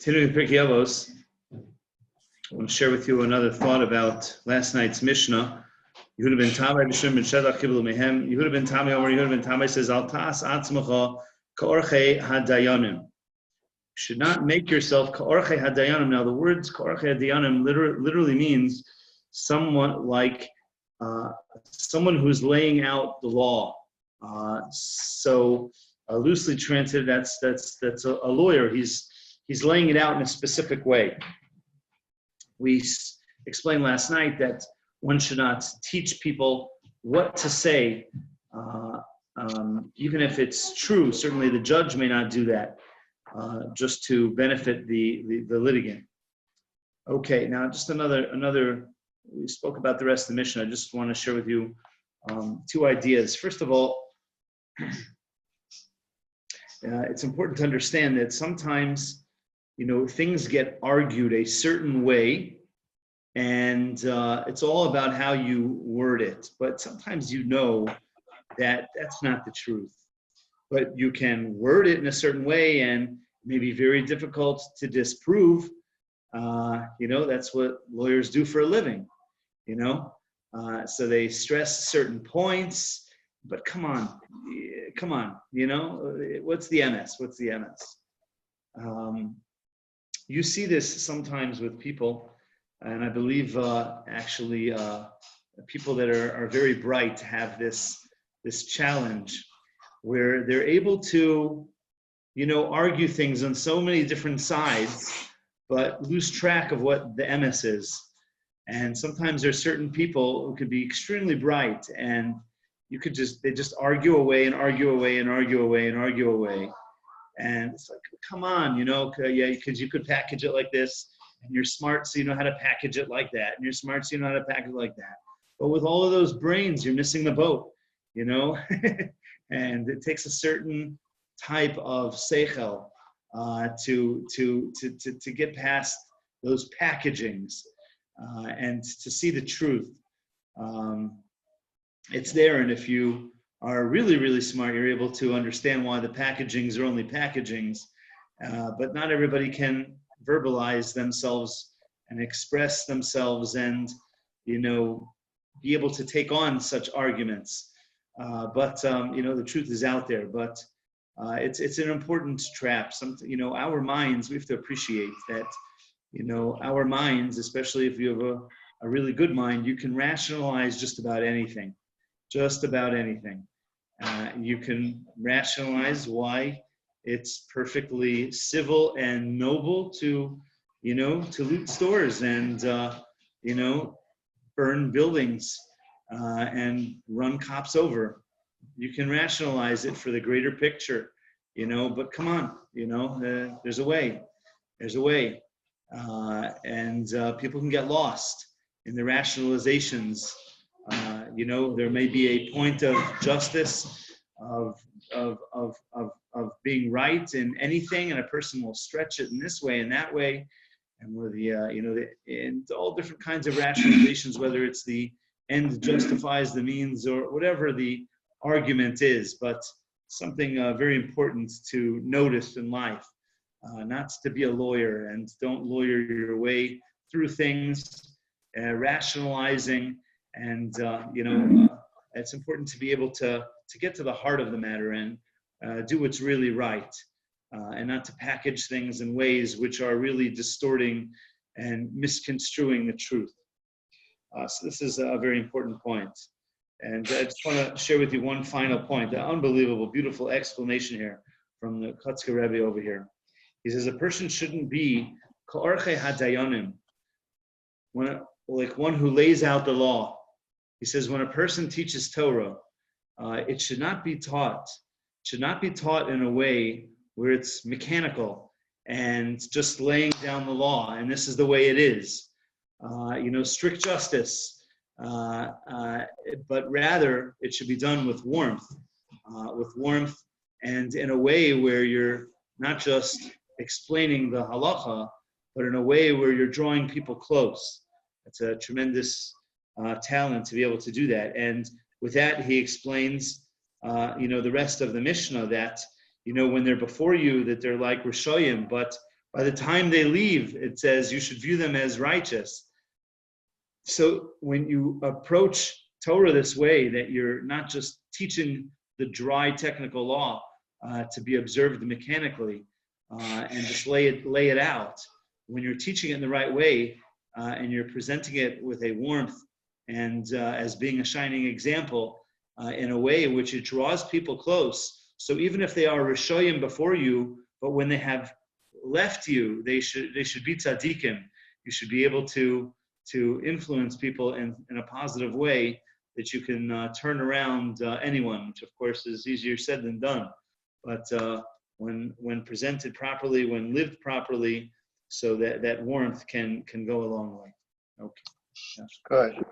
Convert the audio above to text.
Continuing pirkei avot, I want to share with you another thought about last night's Mishnah. Yehuda ben Tamai b'Shem ben Shedach kiblu mehem. Yehuda ben Tamai says, "Al ta'as atzmacha ka'orchei hadayanim." Should not make yourself ka'orchei hadayanim. Now, the words ka'orchei hadayanim literally means someone like someone who's laying out the law. Loosely translated, that's a lawyer. He's laying it out in a specific way. We explained last night that one should not teach people what to say, even if it's true. Certainly the judge may not do that, just to benefit the litigant. Okay, now just another, we spoke about the rest of the mission. I just want to share with you two ideas. First of all, it's important to understand that sometimes, things get argued a certain way, and it's all about how you word it. But sometimes that that's not the truth. But you can word it in a certain way, and it may be very difficult to disprove. That's what lawyers do for a living. So they stress certain points. But come on, what's the MS? What's the MS? You see this sometimes with people, and I believe people that are very bright have this challenge where they're able to, argue things on so many different sides, but lose track of what the MS is. And sometimes there's certain people who could be extremely bright, and they just argue away and argue away and argue away and argue away. And it's like, come on, because you could package it like this, and you're smart, so you know how to package it like that, and you're smart, so you know how to package it like that. But with all of those brains, you're missing the boat, and it takes a certain type of seichel to get past those packagings and to see the truth. It's there, and if you are really, really smart, you're able to understand why the packagings are only packagings, but not everybody can verbalize themselves and express themselves and, be able to take on such arguments. But the truth is out there, but it's an important trap. Our minds, we have to appreciate that, our minds, especially if you have a really good mind, you can rationalize just about anything. Just about anything. You can rationalize why it's perfectly civil and noble to loot stores and, burn buildings and run cops over. You can rationalize it for the greater picture, but come on, there's a way. There's a way. And people can get lost in the rationalizations. There may be a point of justice, of being right in anything, and a person will stretch it in this way and that way, and with and all different kinds of rationalizations, whether it's the end justifies the means or whatever the argument is. But something very important to notice in life, not to be a lawyer, and don't lawyer your way through things, rationalizing. And, it's important to be able to get to the heart of the matter and do what's really right, and not to package things in ways which are really distorting and misconstruing the truth. So this is a very important point. And I just want to share with you one final point, an unbelievable, beautiful explanation here from the Kotzker Rebbe over here. He says a person shouldn't be ka'orchei hadayanim, like one who lays out the law. He says when a person teaches Torah, it should not be taught. It should not be taught in a way where it's mechanical and just laying down the law, and this is the way it is. Strict justice, but rather it should be done with warmth, and in a way where you're not just explaining the halacha, but in a way where you're drawing people close. It's a tremendous talent to be able to do that. And with that, he explains, the rest of the Mishnah that, when they're before you, that they're like Rishoyim, but by the time they leave, it says you should view them as righteous. So when you approach Torah this way, that you're not just teaching the dry technical law to be observed mechanically and just lay it out. When you're teaching it in the right way and you're presenting it with a warmth and as being a shining example in a way in which it draws people close. So even if they are Rishoyim before you, but when they have left you, they should be tzaddikim. You should be able to influence people in a positive way that you can turn around anyone, which of course is easier said than done. But when presented properly, when lived properly, so that warmth can go a long way. Okay. Good.